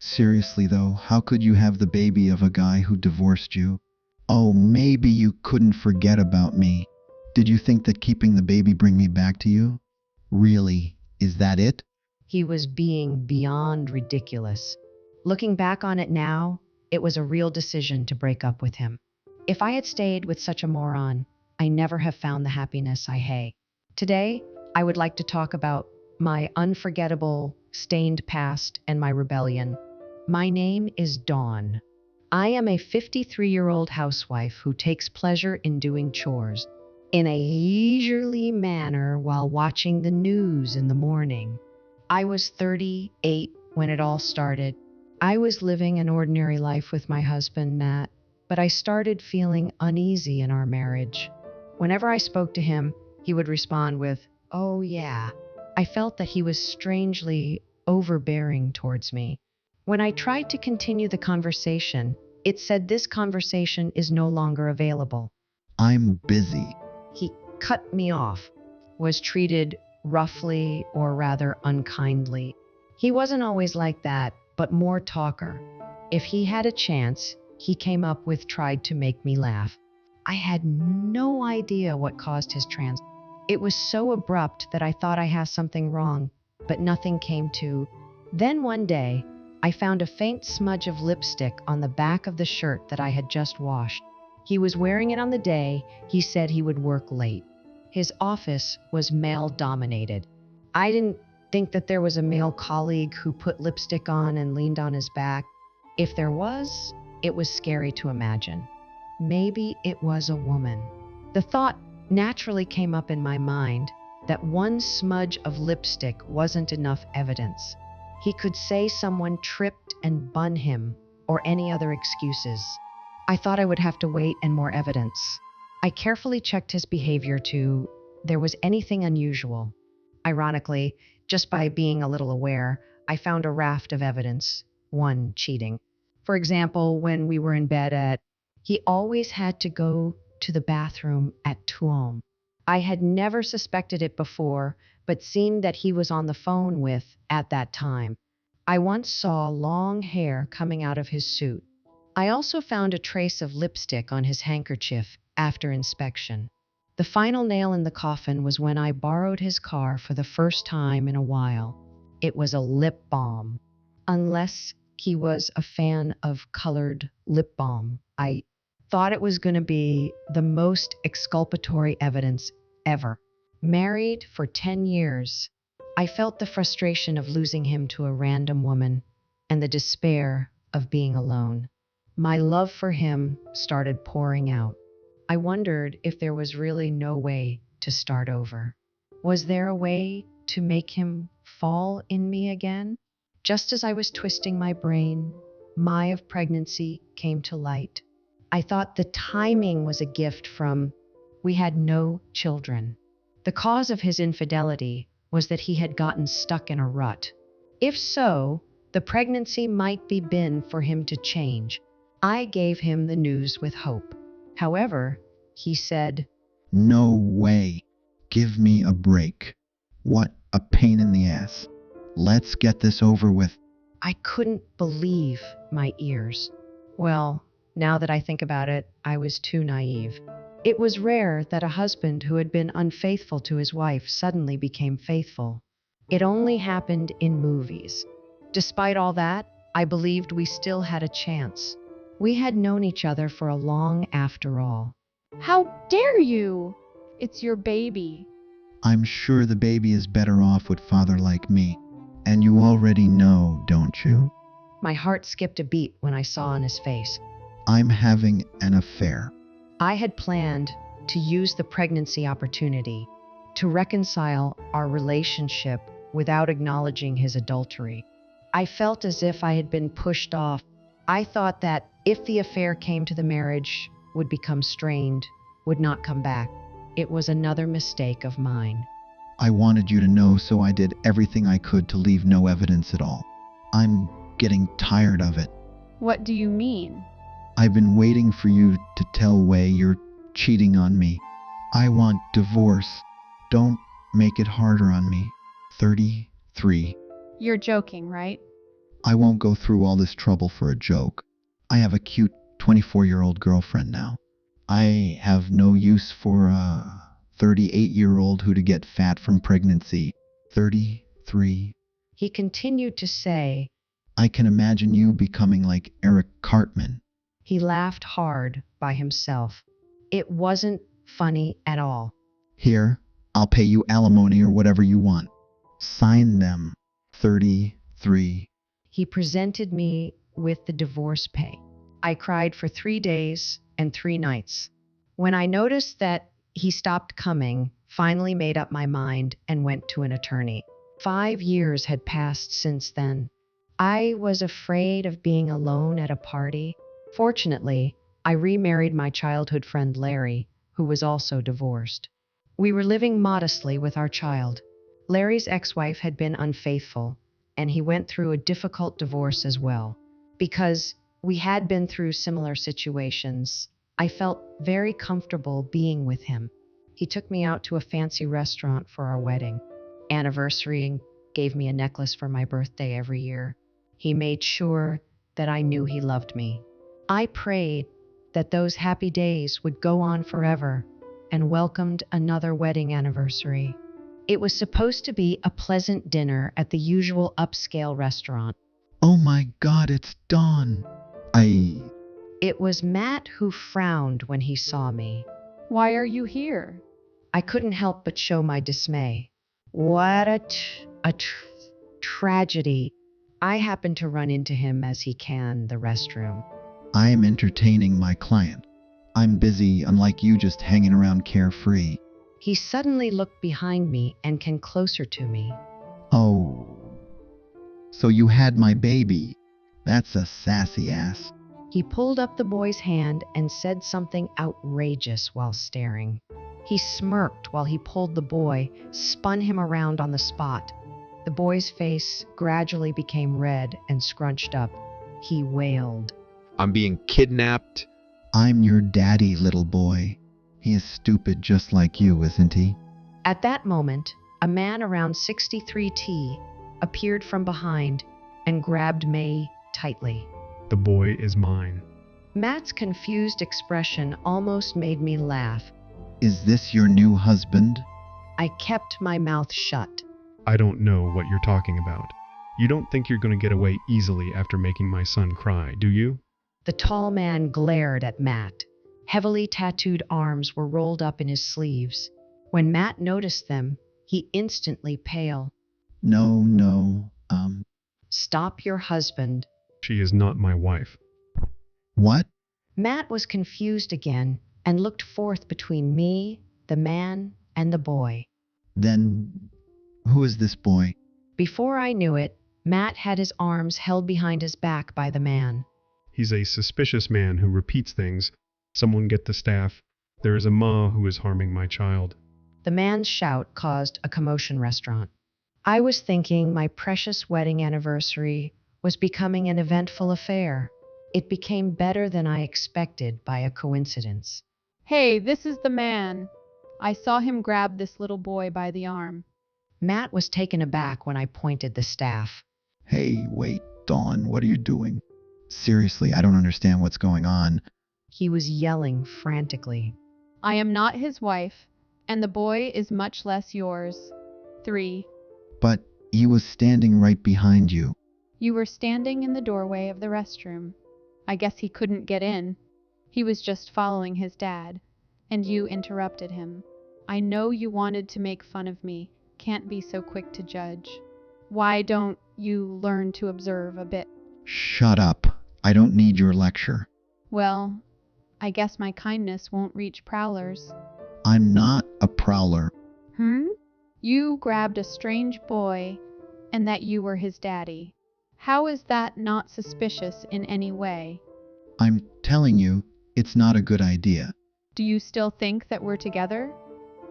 Seriously though, how could you have the baby of a guy who divorced you? Oh, maybe you couldn't forget about me. Did you think that keeping the baby bring me back to you? Really? Is that it? He was being beyond ridiculous. Looking back on it now, it was a real decision to break up with him. If I had stayed with such a moron, I never have found the happiness I hay. Today, I would like to talk about my unforgettable, stained past and my rebellion. My name is Dawn. I am a 53-year-old housewife who takes pleasure in doing chores in a leisurely manner while watching the news in the morning. I was 38 when it all started. I was living an ordinary life with my husband, Matt, but I started feeling uneasy in our marriage. Whenever I spoke to him, he would respond with, "Oh, yeah." I felt that he was strangely overbearing towards me. When I tried to continue the conversation, it said this conversation is no longer available. I'm busy. He cut me off, was treated roughly or rather unkindly. He wasn't always like that, but more talker. If he had a chance, he came up with tried to make me laugh. I had no idea what caused his trans. It was so abrupt that I thought I had something wrong, but nothing came to. Then one day, I found a faint smudge of lipstick on the back of the shirt that I had just washed. He was wearing it on the day he said he would work late. His office was male-dominated. I didn't think that there was a male colleague who put lipstick on and leaned on his back. If there was, it was scary to imagine. Maybe it was a woman. The thought naturally came up in my mind that one smudge of lipstick wasn't enough evidence. He could say someone tripped and bun him, or any other excuses. I thought I would have to wait and more evidence. I carefully checked his behavior to there was anything unusual. Ironically, just by being a little aware, I found a raft of evidence. One, cheating. For example, when we were in bed he always had to go to the bathroom at 2 am. I had never suspected it before, but seemed that he was on the phone with at that time. I once saw long hair coming out of his suit. I also found a trace of lipstick on his handkerchief after inspection. The final nail in the coffin was when I borrowed his car for the first time in a while. It was a lip balm. Unless he was a fan of colored lip balm, I thought it was going to be the most exculpatory evidence ever. Married for 10 years, I felt the frustration of losing him to a random woman and the despair of being alone. My love for him started pouring out. I wondered if there was really no way to start over. Was there a way to make him fall in me again? Just as I was twisting my brain, my of pregnancy came to light. I thought the timing was a gift from we had no children. The cause of his infidelity was that he had gotten stuck in a rut. If so, the pregnancy might be been for him to change. I gave him the news with hope. However, he said, No way. Give me a break. What a pain in the ass. Let's get this over with. I couldn't believe my ears. Well, now that I think about it, I was too naive. It was rare that a husband who had been unfaithful to his wife suddenly became faithful. It only happened in movies. Despite all that, I believed we still had a chance. We had known each other for a long after all. How dare you? It's your baby. I'm sure the baby is better off with father like me. And you already know, don't you? My heart skipped a beat when I saw on his face. I'm having an affair. I had planned to use the pregnancy opportunity to reconcile our relationship without acknowledging his adultery. I felt as if I had been pushed off. I thought that if the affair came to the marriage, would become strained, would not come back. It was another mistake of mine. I wanted you to know, so I did everything I could to leave no evidence at all. I'm getting tired of it. What do you mean? I've been waiting for you to tell Wei you're cheating on me. I want divorce. Don't make it harder on me. 33. You're joking, right? I won't go through all this trouble for a joke. I have a cute 24-year-old girlfriend now. I have no use for a 38-year-old who to get fat from pregnancy. 33. He continued to say. I can imagine you becoming like Eric Cartman. He laughed hard by himself. It wasn't funny at all. Here, I'll pay you alimony or whatever you want. Sign them. 33. He presented me with the divorce pay. I cried for 3 days and 3 nights. When I noticed that he stopped coming, finally made up my mind and went to an attorney. 5 years had passed since then. I was afraid of being alone at a party. Fortunately, I remarried my childhood friend Larry, who was also divorced. We were living modestly with our child. Larry's ex-wife had been unfaithful, and he went through a difficult divorce as well. Because we had been through similar situations, I felt very comfortable being with him. He took me out to a fancy restaurant for our wedding anniversary and gave me a necklace for my birthday every year. He made sure that I knew he loved me. I prayed that those happy days would go on forever and welcomed another wedding anniversary. It was supposed to be a pleasant dinner at the usual upscale restaurant. Oh my God, it's Dawn. It was Matt who frowned when he saw me. Why are you here? I couldn't help but show my dismay. What a tragedy. I happened to run into him as he canned the restroom. I am entertaining my client. I'm busy, unlike you just hanging around carefree. He suddenly looked behind me and came closer to me. Oh, so you had my baby. That's a sassy ass. He pulled up the boy's hand and said something outrageous while staring. He smirked while he pulled the boy, spun him around on the spot. The boy's face gradually became red and scrunched up. He wailed. I'm being kidnapped. I'm your daddy, little boy. He is stupid just like you, isn't he? At that moment, a man around 63T appeared from behind and grabbed May tightly. The boy is mine. Matt's confused expression almost made me laugh. Is this your new husband? I kept my mouth shut. I don't know what you're talking about. You don't think you're going to get away easily after making my son cry, do you? The tall man glared at Matt. Heavily tattooed arms were rolled up in his sleeves. When Matt noticed them, he instantly paled. No. Stop your husband. She is not my wife. What? Matt was confused again and looked forth between me, the man, and the boy. Then, who is this boy? Before I knew it, Matt had his arms held behind his back by the man. He's a suspicious man who repeats things. Someone get the staff. There is a ma who is harming my child. The man's shout caused a commotion restaurant. I was thinking my precious wedding anniversary was becoming an eventful affair. It became better than I expected by a coincidence. Hey, this is the man. I saw him grab this little boy by the arm. Matt was taken aback when I pointed the staff. Hey, wait, Dawn, what are you doing? Seriously, I don't understand what's going on. He was yelling frantically. I am not his wife, and the boy is much less yours. 3. But he was standing right behind you. You were standing in the doorway of the restroom. I guess he couldn't get in. He was just following his dad, and you interrupted him. I know you wanted to make fun of me. Can't be so quick to judge. Why don't you learn to observe a bit? Shut up. I don't need your lecture. Well, I guess my kindness won't reach prowlers. I'm not a prowler. You grabbed a strange boy, and that you were his daddy. How is that not suspicious in any way? I'm telling you, it's not a good idea. Do you still think that we're together?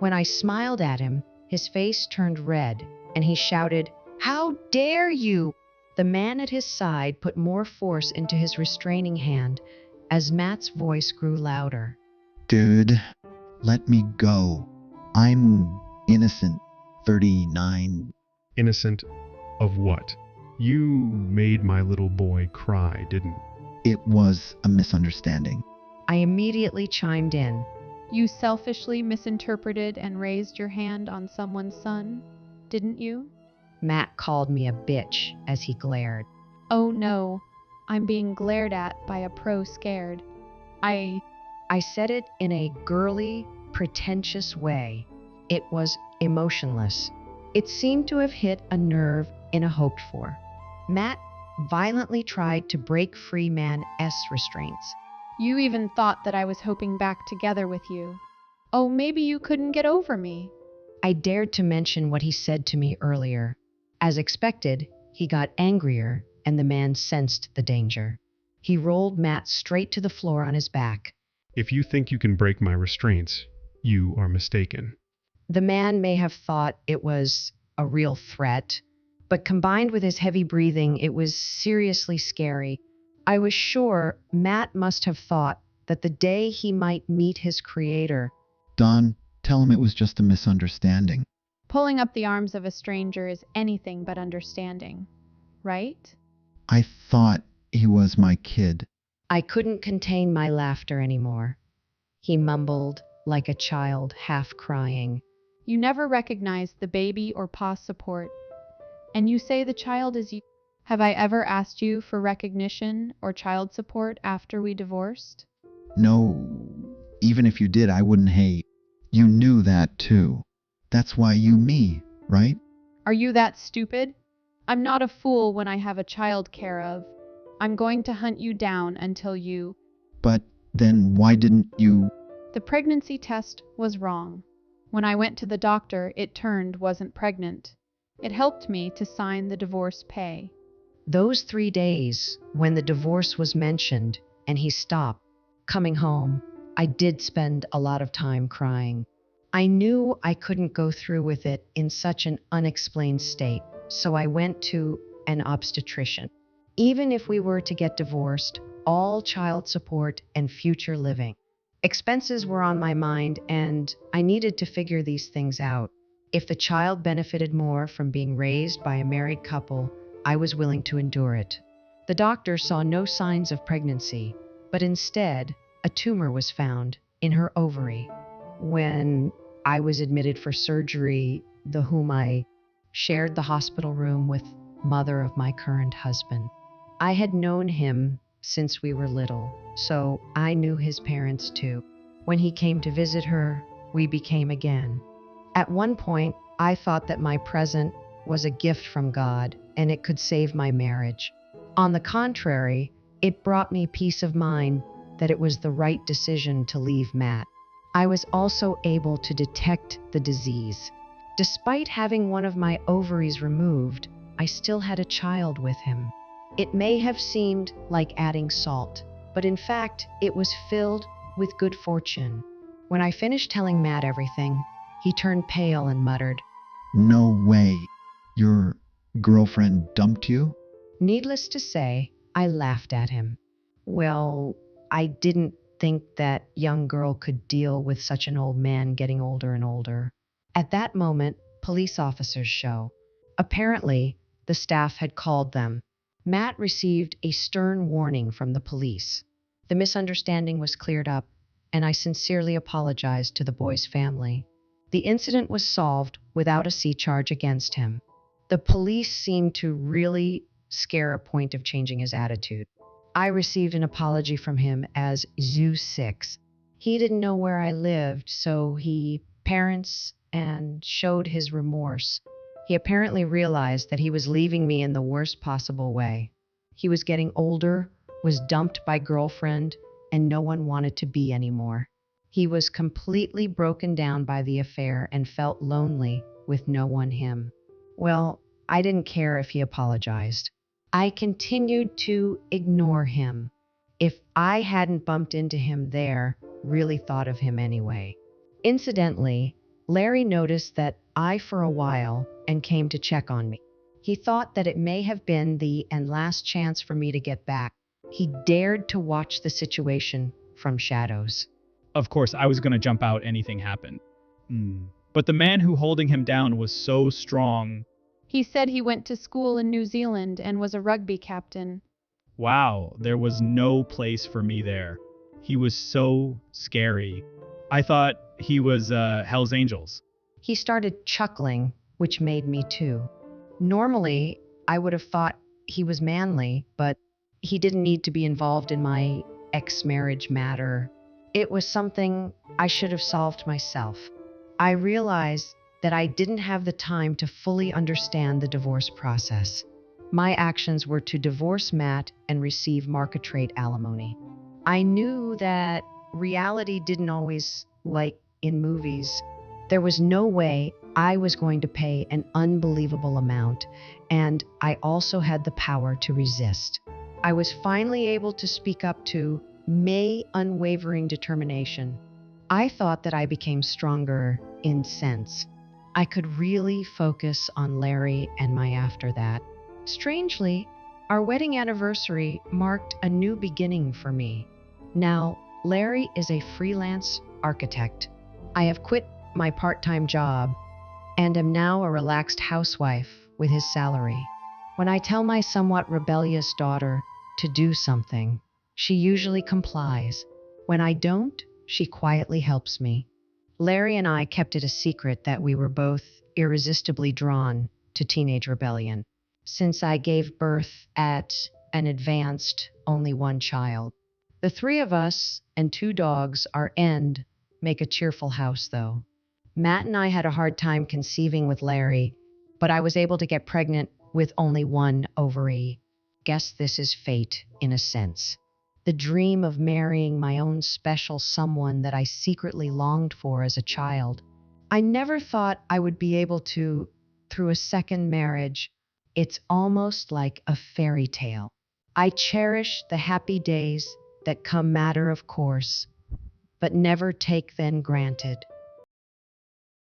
When I smiled at him, his face turned red, and he shouted, "How dare you!" The man at his side put more force into his restraining hand as Matt's voice grew louder. Dude, let me go. I'm innocent. 39. Innocent of what? You made my little boy cry, didn't you? It was a misunderstanding. I immediately chimed in. You selfishly misinterpreted and raised your hand on someone's son, didn't you? Matt called me a bitch as he glared. Oh no, I'm being glared at by a pro scared. I said it in a girly, pretentious way. It was emotionless. It seemed to have hit a nerve in a hoped for. Matt violently tried to break free man S restraints. You even thought that I was hoping back together with you. Oh, maybe you couldn't get over me. I dared to mention what he said to me earlier. As expected, he got angrier and the man sensed the danger. He rolled Matt straight to the floor on his back. If you think you can break my restraints, you are mistaken. The man may have thought it was a real threat, but combined with his heavy breathing, it was seriously scary. I was sure Matt must have thought that the day he might meet his creator. Don, tell him it was just a misunderstanding. Pulling up the arms of a stranger is anything but understanding, right? I thought he was my kid. I couldn't contain my laughter anymore. He mumbled like a child, half crying. You never recognized the baby or paw support, and you say the child is you. Have I ever asked you for recognition or child support after we divorced? No, even if you did, I wouldn't hate. You knew that too. That's why you me, right? Are you that stupid? I'm not a fool when I have a child care of. I'm going to hunt you down until you... But then why didn't you... The pregnancy test was wrong. When I went to the doctor, it turned wasn't pregnant. It helped me to sign the divorce pay. Those 3 days when the divorce was mentioned and he stopped coming home, I did spend a lot of time crying. I knew I couldn't go through with it in such an unexplained state, so I went to an obstetrician. Even if we were to get divorced, all child support and future living expenses were on my mind, and I needed to figure these things out. If the child benefited more from being raised by a married couple, I was willing to endure it. The doctor saw no signs of pregnancy, but instead, a tumor was found in her ovary. When I was admitted for surgery, whom I shared the hospital room with mother of my current husband. I had known him since we were little, so I knew his parents too. When he came to visit her, we became again. At one point, I thought that my present was a gift from God and it could save my marriage. On the contrary, it brought me peace of mind that it was the right decision to leave Matt. I was also able to detect the disease. Despite having one of my ovaries removed, I still had a child with him. It may have seemed like adding salt, but in fact, it was filled with good fortune. When I finished telling Matt everything, he turned pale and muttered, No way. Your girlfriend dumped you? Needless to say, I laughed at him. Well, I didn't think that young girl could deal with such an old man getting older and older. At that moment, police officers show. Apparently, the staff had called them. Matt received a stern warning from the police. The misunderstanding was cleared up, and I sincerely apologized to the boy's family. The incident was solved without a C charge against him. The police seemed to really scare a point of changing his attitude. I received an apology from him as Zoo 6. He didn't know where I lived, so he parents and showed his remorse. He apparently realized that he was leaving me in the worst possible way. He was getting older, was dumped by girlfriend, and no one wanted to be anymore. He was completely broken down by the affair and felt lonely with no one him. Well, I didn't care if he apologized. I continued to ignore him. If I hadn't bumped into him there, really thought of him anyway. Incidentally, Larry noticed that I for a while and came to check on me. He thought that it may have been the last chance for me to get back. He dared to watch the situation from shadows. Of course, I was going to jump out anything happened. But the man who holding him down was so strong. He said he went to school in New Zealand and was a rugby captain. Wow, there was no place for me there. He was so scary. I thought he was Hell's Angels. He started chuckling, which made me too. Normally, I would have thought he was manly, but he didn't need to be involved in my ex-marriage matter. It was something I should have solved myself. I realized that I didn't have the time to fully understand the divorce process. My actions were to divorce Matt and receive market rate alimony. I knew that reality didn't always, like in movies, there was no way I was going to pay an unbelievable amount, and I also had the power to resist. I was finally able to speak up to my unwavering determination. I thought that I became stronger in sense. I could really focus on Larry and my after that. Strangely, our wedding anniversary marked a new beginning for me. Now, Larry is a freelance architect. I have quit my part-time job and am now a relaxed housewife with his salary. When I tell my somewhat rebellious daughter to do something, she usually complies. When I don't, she quietly helps me. Larry and I kept it a secret that we were both irresistibly drawn to teenage rebellion, since I gave birth at an advanced only one child. The three of us and 2 dogs, our end, make a cheerful house, though. Matt and I had a hard time conceiving with Larry, but I was able to get pregnant with only 1 ovary. Guess this is fate, in a sense. The dream of marrying my own special someone that I secretly longed for as a child. I never thought I would be able to, through a second marriage. It's almost like a fairy tale. I cherish the happy days that come matter of course, but never take them granted.